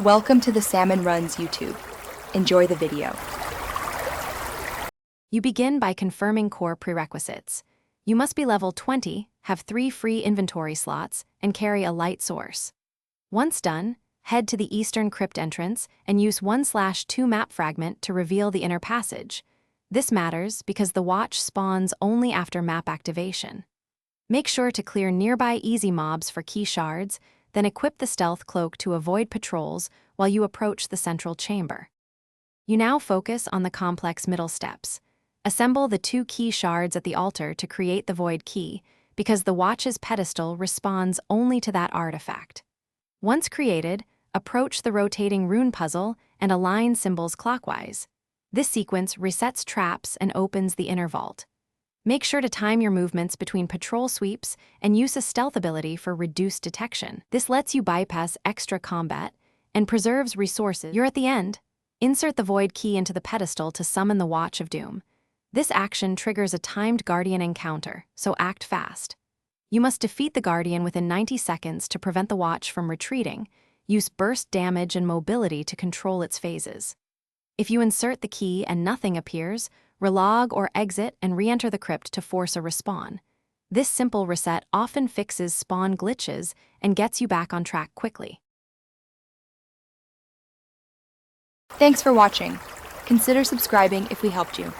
Welcome to the Salmon Runs YouTube. Enjoy the video. You begin by confirming core prerequisites. You must be level 20, have 3 free inventory slots, and carry a light source. Once done, head to the eastern crypt entrance and use 1/2 map fragment to reveal the inner passage. This matters because the watch spawns only after map activation. Make sure to clear nearby easy mobs for key shards, then equip the stealth cloak to avoid patrols while you approach the central chamber. You now focus on the complex middle steps. Assemble the 2 key shards at the altar to create the void key, because the watch's pedestal responds only to that artifact. Once created, approach the rotating rune puzzle and align symbols clockwise. This sequence resets traps and opens the inner vault. Make sure to time your movements between patrol sweeps and use a stealth ability for reduced detection. This lets you bypass extra combat and preserves resources. You're at the end. Insert the void key into the pedestal to summon the Watch of Doom. This action triggers a timed Guardian encounter, so act fast. You must defeat the Guardian within 90 seconds to prevent the Watch from retreating. Use burst damage and mobility to control its phases. If you insert the key and nothing appears, relog or exit and re-enter the crypt to force a respawn. This simple reset often fixes spawn glitches and gets you back on track quickly. Thanks for watching. Consider subscribing if we helped you.